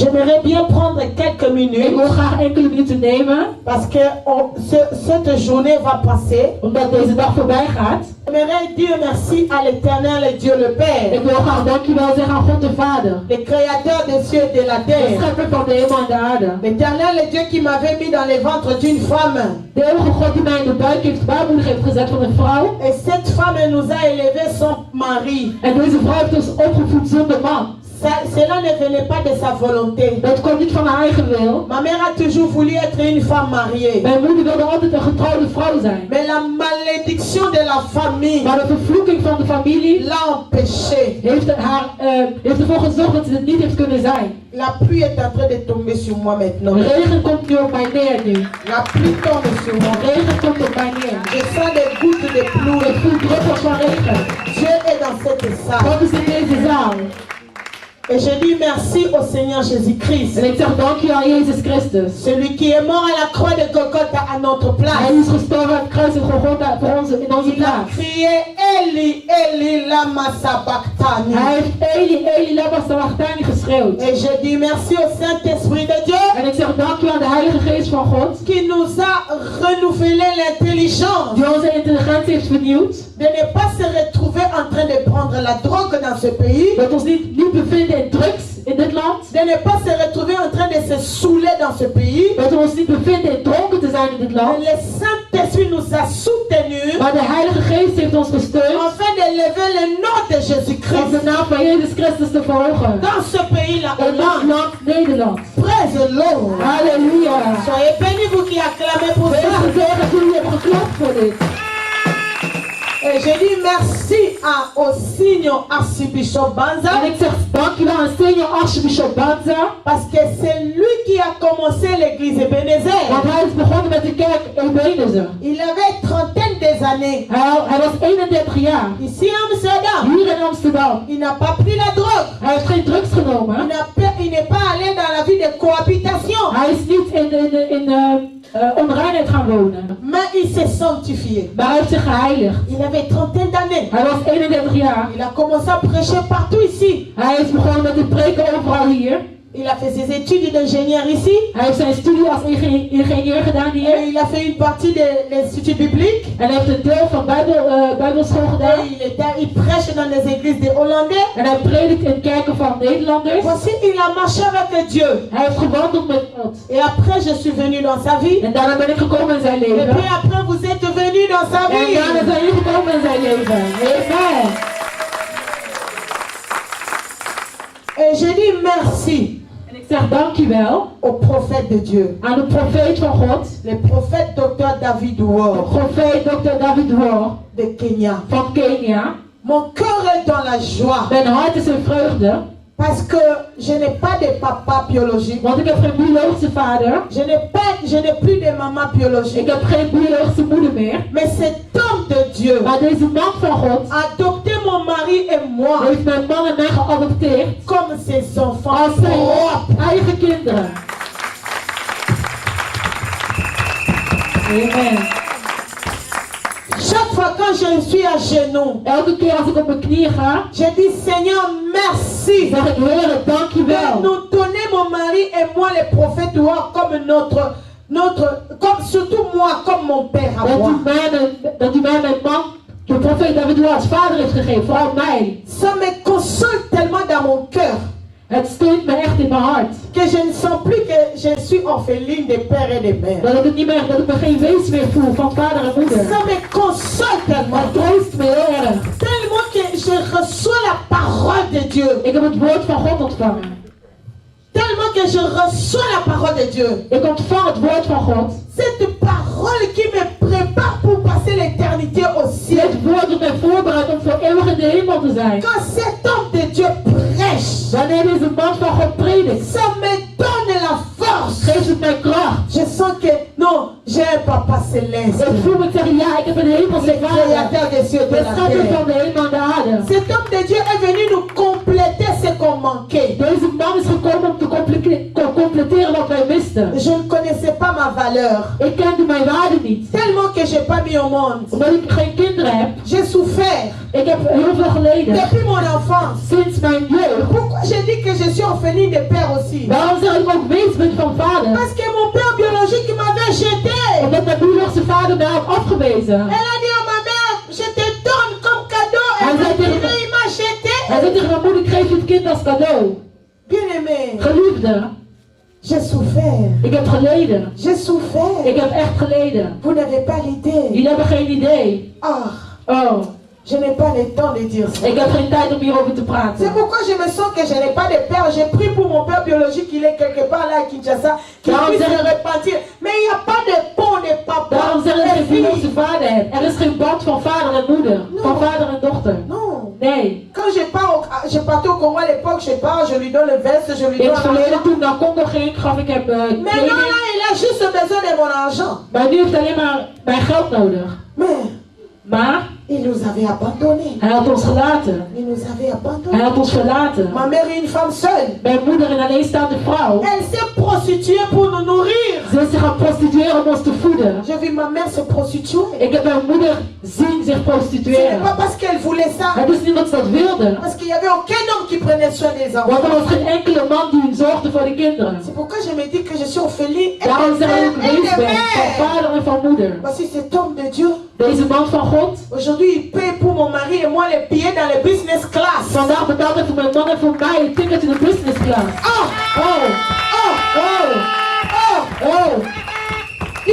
J'aimerais bien prendre quelques minutes. Ik wil graag enkele minuten nemen. Parce que cette journée va passer. Omdat deze dag voorbij gaat. J'aimerais dire merci à l'Éternel et Dieu le Père. Ik wil graag dankjewel zeggen aan God de Vader. Le créateur des cieux et de la De terre. schepper van de hemel en de aarde. L'Éternel est Dieu qui m'avait mis dans les ventres d'une femme. De eeuwige God die mij in de baarmoeder heeft gezet van een vrouw. Et cette femme nous a élevé sans mari. En deze vrouw heeft ons opgevoed zonder man. Cela ne venait pas de sa volonté. Dat kwam niet van haar eigen wil. Ma mère a toujours voulu être une femme mariée. Mijn moeder wilde altijd een getrouwde vrouw zijn. Mais la malédiction de la famille, Maar de vervloeking van de familie l'a empêchée. heeft ervoor gezorgd dat ze het niet heeft kunnen zijn. La pluie est en train de tomber sur moi maintenant. Regen komt nu op mij neer nu. La pluie tombe sur moi. Regen komt op mij neer. Je sens des gouttes de pluie. Ik voel druppels van regen. Dieu est dans cette salle. God is in deze zaal. Et je dis merci au Seigneur Jésus-Christ. En ik zeg dank u aan Jezus Christus. Celui qui est mort à la croix de Golgotha à notre place. Hij is gestorven aan het kruis in Golgotha voor ons in onze Il a plaats. crié Eli, Eli, lama sabachthani. Hij heeft Eli, Eli, lama sabachthani geschreeuwd. Et je dis merci au Saint-Esprit de Dieu. En ik zeg dank u aan de Heilige Geest van God. Qui nous a renouvelé l'intelligence. Die onze intelligentie heeft vernieuwd. De ne pas se retrouver en train de prendre la drogue dans ce pays. Dat ons niet bevinden in drugs in dit land. De ne pas se retrouver en train de se saouler dans ce pays. Dat we ons niet bevinden in dronken te zijn in dit land. Le Saint-Esprit nous a soutenus. Maar de Heilige Geest heeft ons gesteund. Afin de lever le nom de Om Jésus-Christ. de naam van Jezus Christus te verhogen. Dans ce pays-là. In dit land Nederland. Praise the Lord. Halleluja. Soyez bénis vous qui acclamez pour Wees ça. gezegend dat jullie hebben geklapt voor dit. Et je dis merci au signe archibishop Banza. En ik zeg dankjewel aan senior archbishop Banza. Parce que c'est lui qui a commencé l'église Ebenezer. Want hij is begonnen met de kerk Ebenezer. Il avait trentaine des années. Hij was 31 jaar. Ici à Amsterdam. Hier in Amsterdam. Il n'a pas pris la drogue. Hij heeft geen drugs genomen. Il n'est pas allé dans la vie de cohabitation. Hij is niet in onreinheid gaan wonen. Mais il s'est sanctifié. Maar hij heeft zich geheiligd. Il avait trentaine d'années. Hij was 31 jaar. Il a commencé à prêcher partout ici. Hij is begonnen met te preken overal hier. Il a fait ses études d'ingénieur ici. Hij heeft zijn studie als ingenieur gedaan hier. Et il a fait une partie de l'institut biblique. En hij heeft een deel van Bijbelschool gedaan. Il prêche dans les églises des Hollandais. En hij predikt in kerken van Nederlanders. Voici, il a marché avec Dieu. Hij heeft gewandeld met God. Et après, je suis venu dans sa vie. En daarna ben ik gekomen in zijn Et leven. puis après, vous êtes venu dans sa En vie. daarna zijn jullie gekomen in zijn leven. Amen. Et je dis merci En ik zeg dankjewel au prophète de Dieu. aan de profeet van God. Le prophète Dr. David De Ward profeet Dr. David Ward de Kenya. van Kenia. Mon cœur est dans la joie. Mijn hart is in vreugde. Parce que je n'ai pas de papa biologique. Want ik heb geen biologische vader. Je n'ai plus de maman biologique. Ik heb geen biologische moeder meer. Mais cet homme de Dieu Maar deze man van God a adopté mon mari et moi heeft mijn man en mij geadopteerd comme ses enfants. als zijn eigen kinderen. Amen. Chaque fois quand je suis à genoux, Elke keer als ik op mijn knieën ga, je dis Seigneur merci zeg ik Heer, de dankjewel. nous donner mon mari et moi les prophètes comme comme surtout moi comme mon père à moi. Dat u mij mijn man, de profeet David Ward, als vader heeft gegeven, vooral mij. Ça me console tellement dans mon cœur Het steunt me echt in mijn hart. que je ne sens plus que je suis orpheline de père et de mère. Dat ik me geen wees meer voel van vader en moeder. Ça me console tellement. Het troost me heel erg. Tellement que je reçois la parole de Dieu. Ik heb het woord van God ontvangen. Tellement que je reçois la parole de Dieu. Ik ontvang het woord van God. Cette parole qui me prépare pour passer l'éternité au ciel. Dit woord dat mij voorbereidt om voor eeuwig in de hemel te zijn. Quand cet homme de Dieu prêche, Wanneer deze man van God predikt, ça me donne la force. geeft het mij kracht. Je sens que non, j'ai un papa céleste. Ik voel me zeggen, ja, ik heb een hemelse Le vader. créateur des cieux et de De la schepper terre. van de hemel en de aarde. Cet homme de Dieu est venu nous compléter ce qu'on manquait. Deze man is gekomen om te completeren wat wij misten. miste. Je ne connaissais pas ma valeur. Ik kende mijn waarde niet. Tellement que j'ai pas mis au monde. Omdat ik geen kinderen heb. J'ai souffert Ik heb heel veel geleden. depuis mon enfance. Sinds mijn jeugd. Pourquoi je dis que je suis orpheline de père aussi? Waarom zeg ik ook weespunt van vader? Parce que mon père biologique m'avait jeté. Omdat mijn biologische vader mij had afgewezen. Elle a dit à ma mère, je te donne comme cadeau. Elle m'a dit, mais il m'a jeté. Hij zei tegen mijn moeder, ik geef je het kind als cadeau. Bien aimé, Geliefde, j'ai souffert. ik heb geleden. J'ai souffert. Ik heb echt geleden. Vous n'avez pas l'idée. Jullie hebben geen idee. Ah, Oh, je n'ai pas le temps de dire ça. ik heb geen tijd om hierover te C'est praten. pourquoi je me sens que je n'ai pas de père. J'ai pris pour mon père biologique, il est quelque part là à Kinshasa, qui puisse se repentir. Mais il n'y a pas de pont de papa. Daarom zeg ik dat je geen et fille. biologische vader hebt. Er is geen band van vader en moeder. Van vader en dochter. Non. Nee. Quand je partais au Congo à l'époque, je pars, je lui donne le veste, je lui In donne het verleden l'argent. toen ik naar Congo ging, gaf ik hem Maintenant kleding. là, il a juste besoin de mon argent. Maar nu heeft hij alleen maar mijn geld nodig. Mais Maar il nous avait abandonnés. hij had ons gelaten. Il nous avait Hij abandonnés. had ons verlaten. Ma mère est une femme seule. Mijn moeder een alleenstaande vrouw. Elle s'est prostituée pour nous nourrir. Ze is zich gaan prostitueren om ons te voeden. J'ai vu ma mère se prostituer. Ik heb mijn moeder zien zich Ce n'est pas prostitueren. parce qu'elle voulait ça. Het is niet dat ze dat wilde. Parce qu'il n'y avait aucun homme qui prenait soin des Want enfants. er was geen enkele man die zorgde voor de kinderen. C'est pourquoi je me dis que je suis orpheline et Daarom de zeg père ik et wees de ben van mère. vader en van moeder. Voici cet homme de Dieu. Deze man van God. Aujourd'hui, il paye pour mon mari et moi les billets dans les business class. Vandaag betaalt hij voor mijn man en voor mij een ticket in de business class. Oh, Oh, oh, oh, oh. oh. Il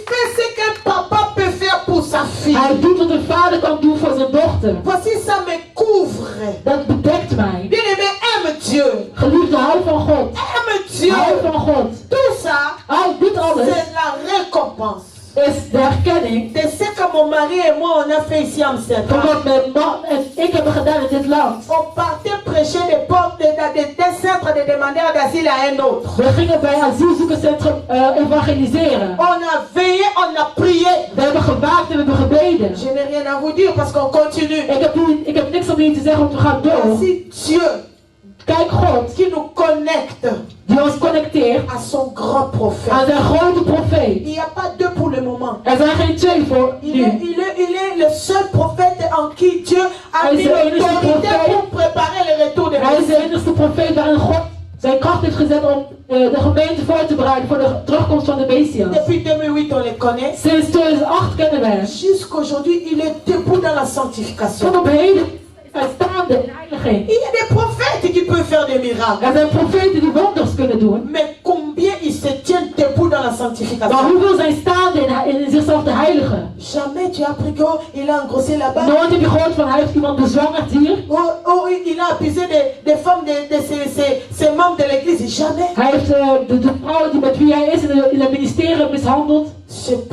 fait ce qu'un papa peut faire pour sa fille. Hij doet wat een vader kan doen voor zijn dochter. Voici, ça me couvre. Dat bedekt mij. Bien aimé, aime Dieu. Geliefde, hou van God. Aime Dieu. Hou van God. Tout ça, Hou dit alles c'est la récompense is de erkenning de ce que mon mari et moi on a fait ici à van Amsterdam. wat mijn man en ik hebben gedaan in dit land. On partait prêcher des portes des centres de demandeurs d'asile à un autre. We gingen bij asielzoekerscentrum evangeliseren. On a veillé, on a prié. We hebben gewaakt en we hebben gebeden. Je n'ai rien à vous dire parce qu'on continue. Ik heb niks om jullie te zeggen, want we gaan door. Voici Dieu Kijk God, qui nous connecte die ons connecteert à son grand prophète. aan zijn grote profeet. Il n'y a pas deux pour le moment. Er zijn geen twee voor Il est, nu. il est le seul prophète en qui Dieu a Hij mis is de enige l'autorité profeet. pour préparer le retour de Hij is de Messie. enige profeet waarin God zijn kracht heeft gezet om de gemeente voor te bereiden voor de terugkomst van de Messias. Depuis 2008, on les connaît. Sinds 2008 kennen we hem. Jusqu'aujourd'hui, il est debout dans la sanctification. Tot op heden is hij staande in heiliging. Il y a des prophètes qui peuvent faire des miracles. Er zijn profeten die wonders kunnen doen. Mais combien ils se tiennent debout dans la Maar sanctification? hoeveel zijn staande in zichzelf te heiligen? Jamais tu as appris qu'il a engrossé là-bas. Nooit heb je gehoord van hij heeft iemand bezwangerd hier. Oh, il a accusé des femmes de ses membres de l'église. Jamais. Hij heeft de vrouw die met wie hij is in het ministerie mishandeld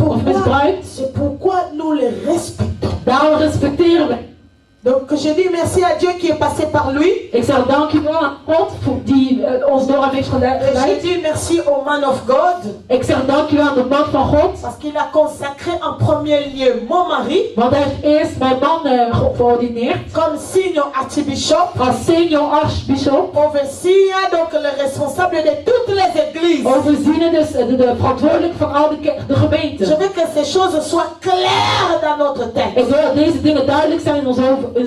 of misbruikt. C'est pourquoi nous les respectons. Daarom respecteren we. Donc je dis merci à Dieu qui est passé par lui. Ik zeg dankjewel aan God die ons door hem heeft Et je geleid. dis merci au man of God. Ik zeg dankjewel aan de man van God. Parce qu'il a consacré en premier lieu mon mari Want hij heeft eerst mijn man geordineerd comme signe archbishop. als senior archbishop. Overseer, donc le responsable de toutes les églises. Overzienen dus de verantwoordelijke van al de Je gemeenten. veux que ces choses soient claires dans notre tête. Ik wil dat deze dingen duidelijk zijn in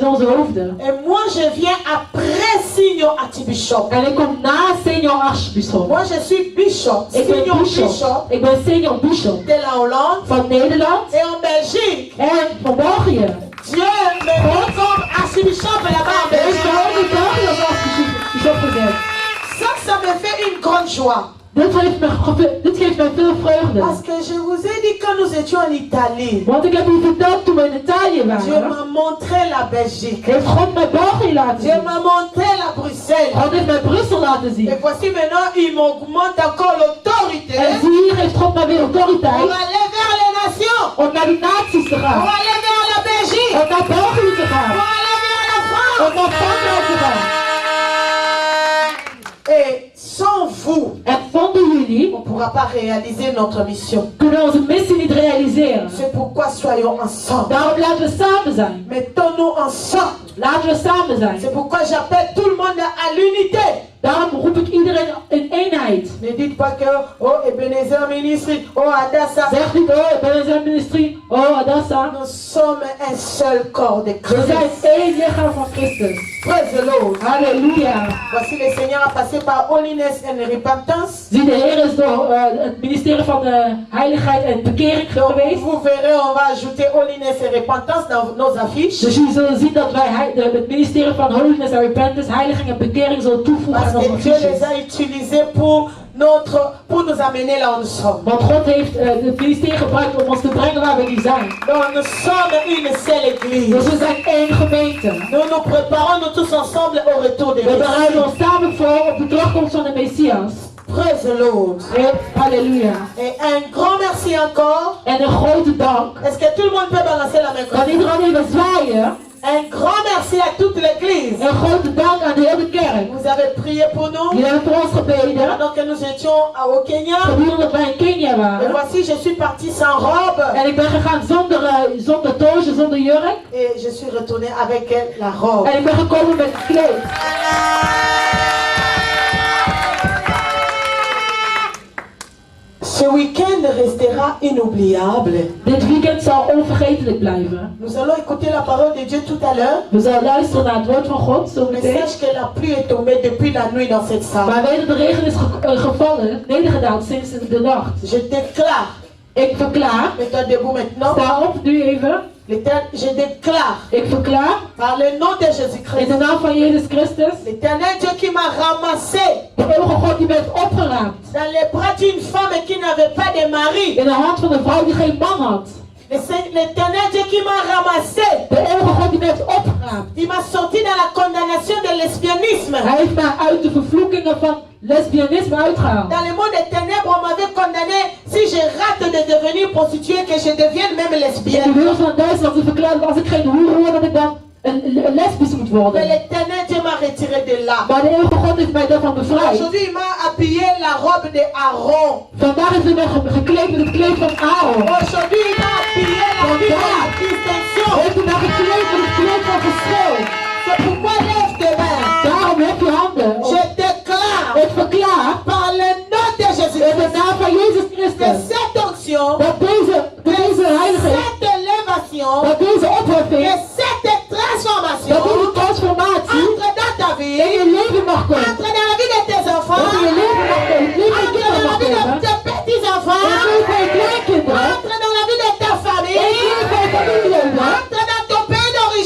onze hoofden. Et moi je viens après senior archbishop. En ik kom na senior archbishop. Moi je suis bishop, Ik ben senior bishop. bishop Ik ben senior bishop de la Hollande van Nederland et en Belgique. en van België. Dieu me met comme archbishop là-bas en Er is Belgique. gewoon in België als archbishop gezet. Ça me fait une grande joie. Dit geeft mij veel vreugde. Parce que je vous ai dit quand nous étions en Italie, Want ik heb u verteld toen we in Italië Dieu waren. m'a montré la Belgique. Heeft God mij België laten Dieu zien. m'a montré la Bruxelles. God heeft mij Brussel laten Et zien. voici maintenant, il m'augmente encore l'autorité En zie hier heeft God mij weer pour autoriteit aller vers les nations, om naar die naties te pour gaan. aller vers la Belgique, Om naar België te pour gaan. aller vers la Om France. naar Frankrijk te gaan. Et sans vous, En zonder jullie on ne pourra pas réaliser notre mission. kunnen we onze missie niet realiseren. C'est pourquoi soyons ensemble. Daarom laten we samen zijn. Mettons-nous ensemble. Laten we samen zijn. C'est pourquoi j'appelle tout le monde à l'unité. Daarom roep ik iedereen in eenheid. Ne dites pas que, oh, Ebenezer Ministry, oh, Adassa. Zeg niet, oh, ik ben in zijn ministerie, oh, Adassa. Nous sommes un seul corps de We Christ. zijn één lichaam van Christus. Praise the Lord. Halleluja. Voici le Seigneur a passé par holiness and repentance. Zie, de Heer is door het ministerie van heiligheid en bekering Donc, geweest. vous verrez, on va ajouter holiness et repentance dans nos affiches. Dus jullie zullen zien dat wij het ministerie van holiness en repentance, heiliging en bekering zullen toevoegen Parce aan onze que Dieu les affiches. a utilisés pour nous amener là où nous sommes. Want God heeft het ministerie gebruikt om ons te brengen waar we nu zijn. Donc nous sommes une seule église. Dus we zijn één gemeente. Nous nous préparons nous tous ensemble au retour de We bereiden Messie. ons samen voor op de terugkomst van de Messias. Praise the Lord. Halleluja. Et un grand merci encore. En een grote dank. Est-ce que tout le monde peut balancer la main Kan comme ça? iedereen even zwaaien? Un grand merci à toute l'église. Een grote dank aan de hele kerk. Vous avez prié pour nous Jullie hebben voor ons gebeden. pendant que nous étions au Kenya. Gedurende dat wij in Kenia Et waren. voici, je suis partie sans robe. En ik ben gegaan zonder toosje, zonder jurk. Et je suis retournée avec la robe. En ik ben gekomen met het kleed. Ce week-end restera inoubliable. Dit weekend zal onvergetelijk blijven. Nous allons écouter la parole de Dieu tout à l'heure. We zullen luisteren naar het woord van God zo Mais meteen. sache que la pluie est tombée depuis la nuit dans cette salle. Maar weet dat de regen is gevallen, nedergedaald sinds de nacht. Je déclare, Ik verklaar, mets-toi debout maintenant. sta op nu even. Je déclare, Ik verklaar par le nom de in Jésus-Christ, de naam van Jezus Christus, l'Éternel Dieu qui m'a ramassé de eeuwige God die bent opgeraapt. dans les bras d'une femme qui n'avait pas de mari. In de hand van een vrouw die geen man had. L'Éternel Dieu qui m'a ramassé. De eeuwige God die bent opgeraapt. Il m'a sorti dans la condamnation de lesbianisme. Hij heeft mij uit de vervloekingen van lesbianisme uitgehaald. Dans le monde des ténèbres, on m'avait condamné si je rate de devenir prostituée, que je devienne même In de lesbienne. wereld van Duitsland ze verklaarden dat als ik geen hoer word, dat ik dan een lesbisch moet Mais worden. l'Éternel Dieu m'a retiré de là. Maar de eeuwige God heeft mij daarvan bevrijd. Aujourd'hui, il m'a habillé la robe de Aaron. Vandaag is hij mij gekleed met het kleed van Aaron. Aujourd'hui, il m'a habillé la vie de la distinction. Heeft hij mij gekleed met het kleed van verschil. C'est pourquoi lève tes mains. Daarom heb je handen. Je déclare Ik verklaar par le nom de in de Jésus-Christ naam van Jezus que Christus cette onction, dat deze heiliging, cette élévation, dat deze opheffing, que cette transformation dat deze transformatie entre dans ta in vie, je leven mag komen. entre dans la vie de tes Dat enfants, in je leven mag komen. Het leven van entre kinderen dans la mag vie de komen. tes petits-enfants, Het leven van je kleinkinderen. entre dans la vie de ta Het famille, leven van je familieleden. entre dans ton pays d'origine.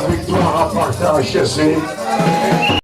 victoire à partager.